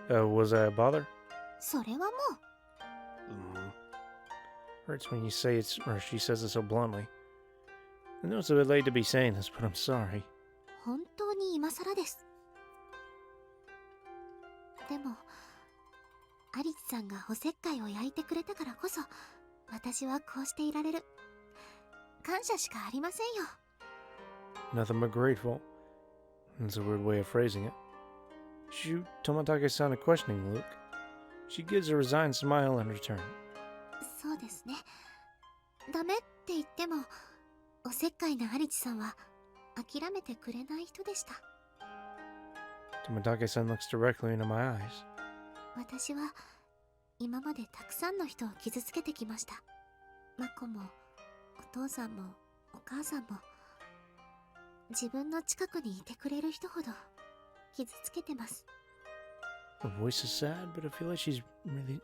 Was I a bother? それはもう。 Hurts when you say it's, or she says it so bluntly. I know it's a bit late to be saying this, but I'm sorry. 本当に今更です。でもアリチさんがおせっかいを焼いてくれたからこそ私はこうしていられる。感謝しかありませんよ。 Nothing but grateful. That's a weird way of phrasing it. Shoot Tomatake-san a questioning look. She gives a resigned smile in return. そうですね。ダメって言ってもおせっかいなアリチさんは諦めてくれない人でした。Tomitake-san looks directly into my eyes. 私は今までたくさんの人を傷つけてきました。マコもお父さんもお母さんも、自分の近くにいてくれる人ほど傷つけてます。 Her voice is sad, but I feel like she's really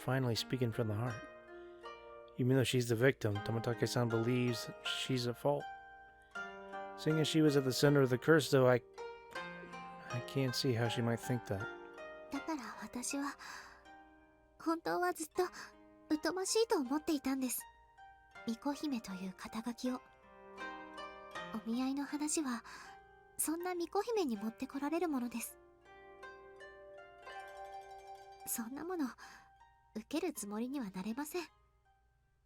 finally speaking from the heart. Even though she's the victim, Tomitake-san believes that she's at fault. Seeing as she was at the center of the curse, though, I can't see how she might think that. だから私は本当はずっと疎ましいと思っていたんです。巫女姫という肩書きを。お見合いの話はそんな巫女姫に持ってこられるものです。そんなもの受けるつもりにはなれません。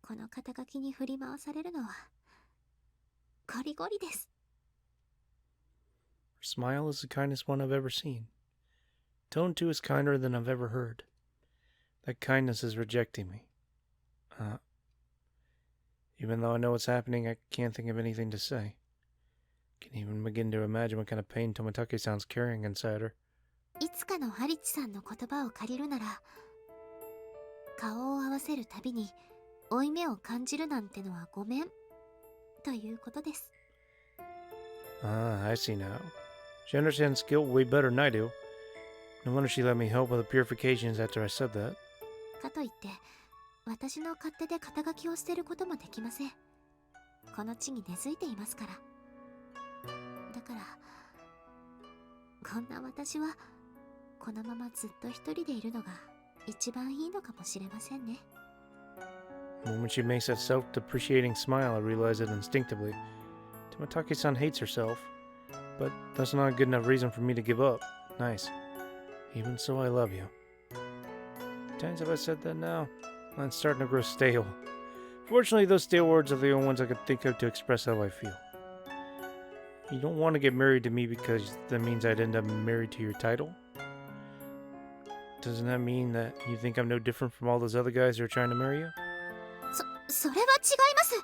この肩書きに振り回されるのはゴリゴリです。 Her smile is the kindest one I've ever seen. Tone, too, is kinder than I've ever heard. That kindness is rejecting me. Even though I know what's happening, I can't think of anything to say. Can't even begin to imagine what kind of pain Tomitake-san's carrying inside her. いつかのハリチさんの言葉を借りるなら、顔を合わせるたびに負い目を感じるなんてのはごめんということです。 I see now. She understands guilt way better than I do. No wonder she let me help with the purifications after I said that. かといって私の勝手で肩書きを捨てることもできません。この地に根付いていますから。だからこんな私はこのままずっと一人でいるのが一番いいのかもしれませんね。 When she makes that self-depreciating smile, I realize it instinctively. Tomitake-san hates herself, but that's not a good enough reason for me to give up. Nice. Even so, I love you. Times have I said that now? Mine's starting to grow stale. Fortunately, those stale words are the only ones I could think of to express how I feel. You don't want to get married to me because that means I'd end up married to your title? Doesn't that mean that you think I'm no different from all those other guys who are trying to marry you? それは違います。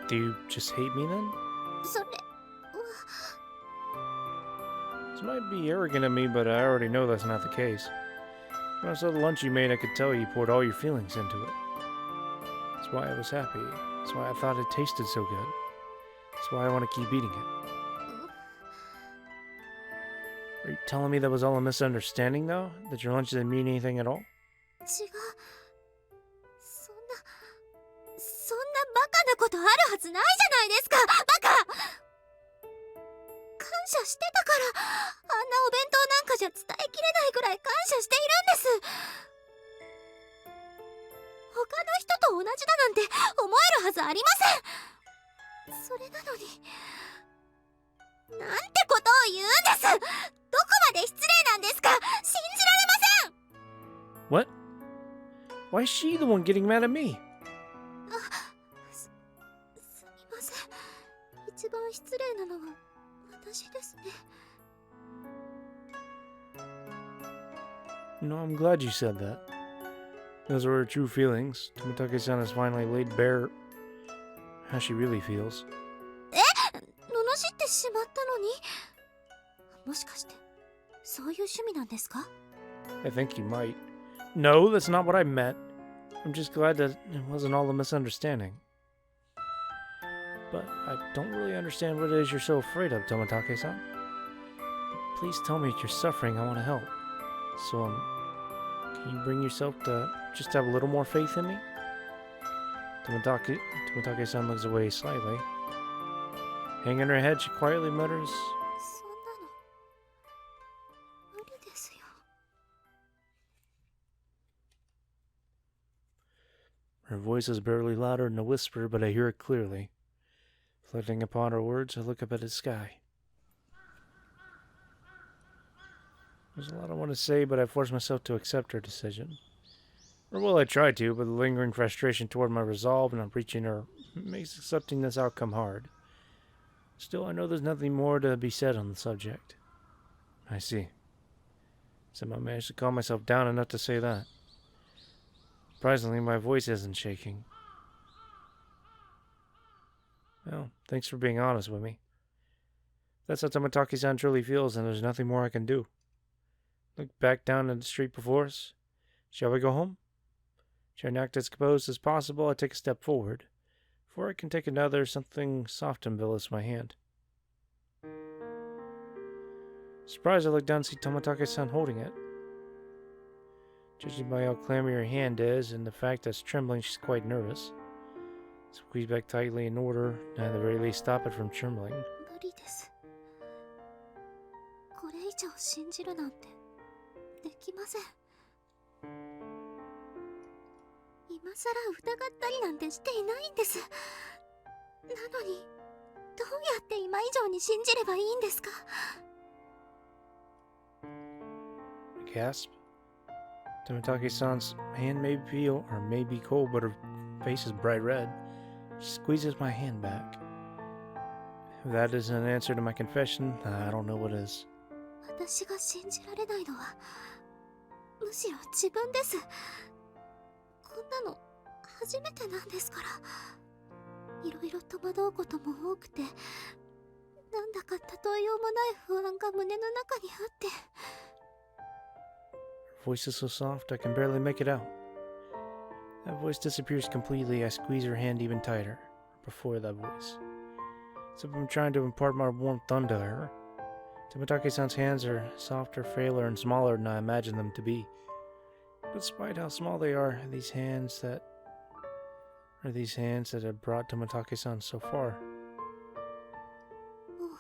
Do you just hate me then? それは This might be arrogant of me, but I already know that's not the case. When I saw the lunch you made, I could tell you poured all your feelings into it. That's why I was happy. That's why I thought it tasted so good. That's why I want to keep eating it. Are you telling me that was all a misunderstanding, though? That your lunch didn't mean anything at all? 違う。そんなバカなことあるはずないじゃないですか。バカ。感謝してたから、あんなお弁当なんかじゃ伝えきれないぐらい感謝しているんです。他の人と同じだなんて思えるはずありません。それなのになんてことを言うんです。どこまで失礼なんですか。信じられません。 What? Why is she the one getting mad at me? すみません。一番失礼なのは私ですね。 No, I'm glad you said that. Those were her true feelings. Tomitake-san has finally laid bare how she really feels. 罵ってしまったのに、もしかしてそういう趣味なんですか？ I think you might. No, that's not what I meant. I'm just glad that it wasn't all a misunderstanding. But I don't really understand what it is you're so afraid of, Tomitake-san. Please tell me you're suffering. I want to help. So, can you bring yourself to just have a little more faith in me? Tomitake-san looks away slightly. Hanging her head, she quietly mutters, そんなの無理ですよ。 Her voice is barely louder than a whisper, but I hear it clearly. Reflecting upon her words, I look up at the sky. There's a lot I want to say, but I force myself to accept her decision. Or will I try to, but the lingering frustration toward my resolve and not reaching her makes accepting this outcome hard. Still, I know there's nothing more to be said on the subject. I see. Somehow I managed to calm myself down enough to say that. Surprisingly, my voice isn't shaking. Well, thanks for being honest with me. That's how Tomotaki-san truly feels, and there's nothing more I can do. Look back down at the street before us. Shall we go home? Trying to act as composed as possible, I take a step forward. Before I can take another, something soft envelops my hand. Surprised, I look down and see Tomotaki-san holding it. Judging by how clammy her hand is and the fact that it's trembling, she's quite nervous. Squeeze back tightly in order, and at the very least stop it from trembling. 無理です。これ以上信じるなんてできません。今さら疑ったりなんてしていないんです。なのにどうやって今以上に信じればいいんですか？ I gasp. Tomotaki-san's hand may feel or may be cold, but her face is bright red. She squeezes my hand back. If that isn't an answer to my confession, I don't know what is. 私が信じられないのはむしろ自分です。こんなの初めてなんですから。いろいろ戸惑うことも多くて、なんだか例えようもない不安が胸の中にあって。Her voice is so soft I can barely make it out. That voice disappears completely. I squeeze her hand even tighter. Before that voice. As if I'm trying to impart my warmth unto her. Tomotaki-san's hands are softer, frailer, and smaller than I imagined them to be. Despite how small they are, these hands that have brought Tomotaki-san so far. もう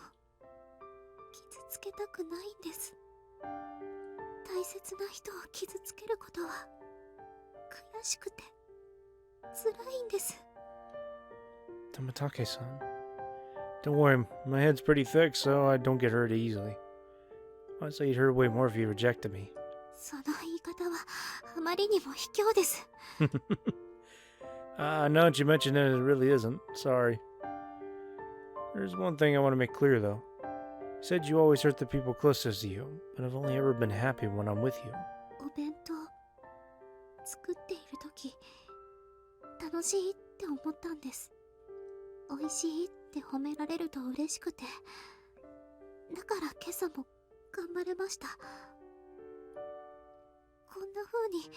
傷つけたくないんです。大切な人を傷つけることは悔しくて辛いんです。 Tomotaki-san. Don't worry, my head's pretty thick, so I don't get hurt easily. Honestly, it'd hurt way more if you rejected me. その言い方はあまりにも卑怯です。Now that you mention it, it really isn't. Sorry. There's one thing I want to make clear, though. You said you always hurt the people closest to you, but I've only ever been happy when I'm with you. お弁当作っているとき楽しいって思ったんです。美味しいって褒められると嬉しくて、だから今朝も頑張れました。こんな風に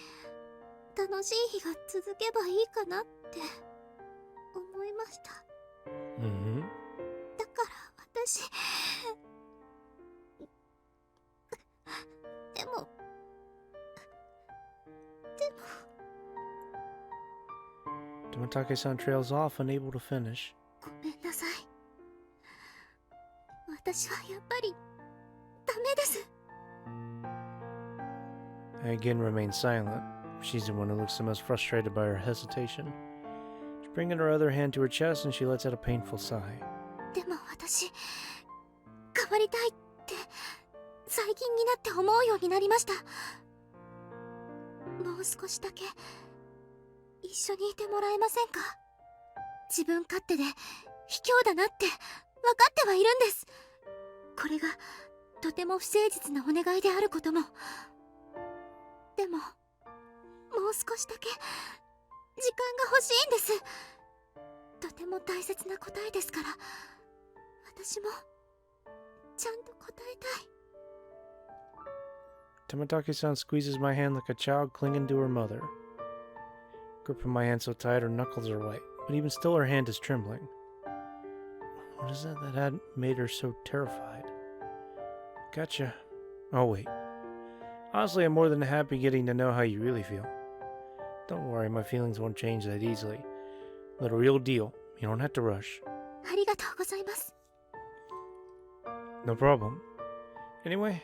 楽しい日が続けばいいかなって思いました。Mm-hmm. だから私でも Tomotaki-san trails off, unable to finish. ごめんなさい。私はやっぱりダメです。 I again remain silent. She's the one who looks the most frustrated by her hesitation. She's bringing her other hand to her chest and she lets out a painful sigh. でも私変わりたいって最近になって思うようになりました。もう少しだけ一緒にいてもらえませんか？自分勝手で卑怯だなって分かってはいるんです。これがとても不誠実なお願いであることも。でももう少しだけ時間が欲しいんです。とても大切な答えですから、私もちゃんと答えたい。 Tomotaki-san squeezes my hand like a child clinging to her mother. Gripping my hand so tight her knuckles are white, but even still her hand is trembling. What is it that had made her so terrified? Gotcha. Oh wait. Honestly, I'm more than happy getting to know how you really feel. Don't worry, my feelings won't change that easily. The real deal. You don't have to rush. ありがとうございます。 No problem. Anyway,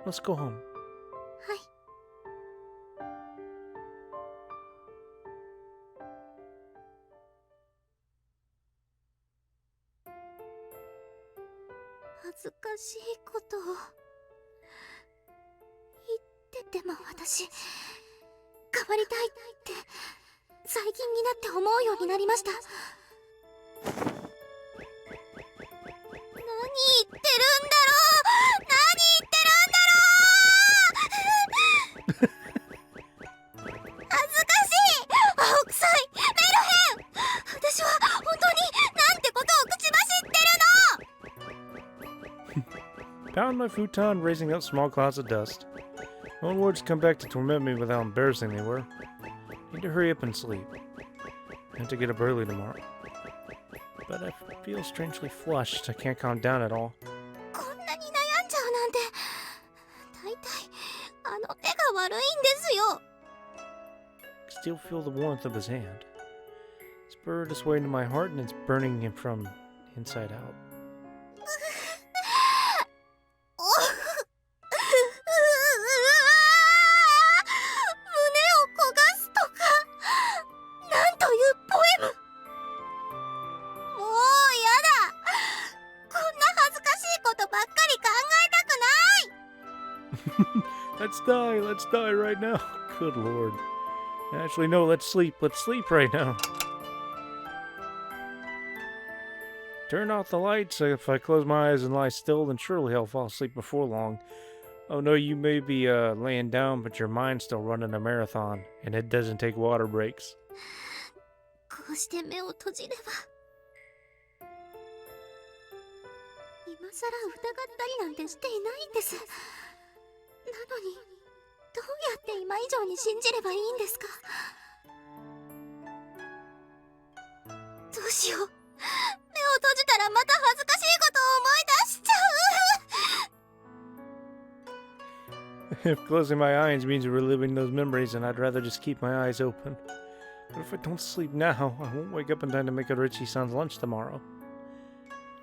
let's go home. はい。恥ずかしいことを言ってても私変わりたいって最近になって思うようになりました。何言ってるんだろう、何言ってるんだろう恥ずかしい、青臭い、メルヘン。私は本当になんてことを口走ってるの。Pound my futon, raising up small clouds of dust. My own words come back to torment me with how embarrassing they were. Need to hurry up and sleep. I have to get up early tomorrow. But I feel strangely flushed. I can't calm down at all. こんなに悩んじゃうなんて。大体あの手が悪いんですよ。 I still feel the warmth of his hand. It's burned its way into my heart and it's burning him from inside out. もうやだ。こんな恥ずかしいことばっかり考えたくない。 Let's die right now. Good lord. Actually, no, let's sleep right now. Turn off the lights. If I close my eyes and lie still, then surely I'll fall asleep before long. Oh no, you may be laying down, but your mind's still running a marathon, and it doesn't take water breaks. こうして目を閉じれば今さら疑ったりなんてしていないんです。なのにどうやって今以上に信じればいいんですか。どうしよう。目を閉じたらまた恥ずかしいことを思い出しちゃう。 If closing my eyes means reliving those memories, then I'd rather just keep my eyes open. But if I don't sleep now, I won't wake up in time to make a Richie-san's lunch tomorrow.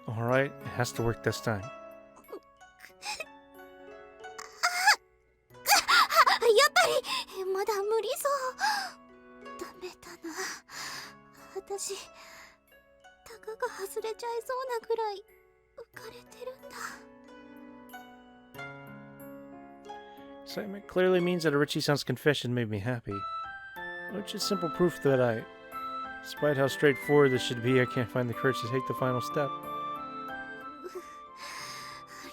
Alright, it has to work this time. やっぱりまだ無理そう。ダメだな。私タガが外れちゃいそうなぐらい浮かれてるんだ。 Excitement clearly means that a Richie-san's confession made me happy. Which is simple proof that despite how straightforward this should be, I can't find the courage to take the final step.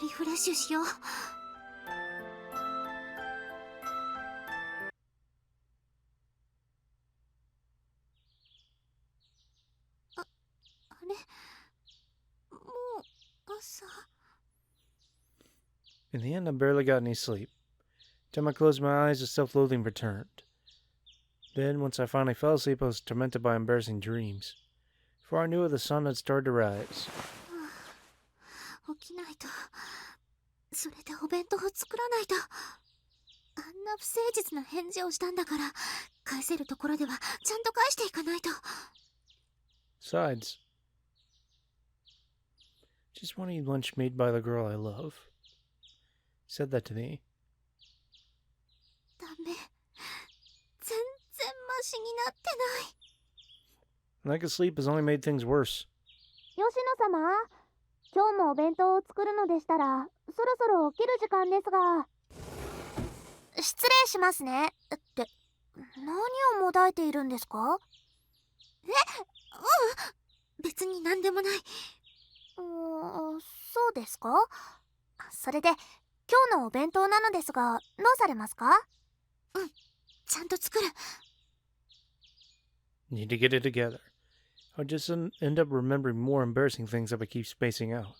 リフレッシュしよう。あれもう朝。 In the end, I barely got any sleep. Time I closed my eyes, the self-loathing returned. Then, once I finally fell asleep, I was tormented by embarrassing dreams. Before I knew it, the sun had started to rise. 起きないと。それでお弁当を作らないと。あんな不誠実な返事をしたんだから、返せるところではちゃんと返していかないと。 Besides, just want to eat lunch made by the girl I love. Said that to me. ダメ。全然マシになってない。 Lack of sleep has only made things worse. 吉野様、今日もお弁当を作るのでしたら、そろそろ起きる時間ですが。失礼しますね。って、何をもだえているんですか？別に何でもない。そうですか？それで、今日のお弁当なのですが、どうされますか？ちゃんと作る。 Need to get it together. I'll just end up remembering more embarrassing things if I keep spacing out.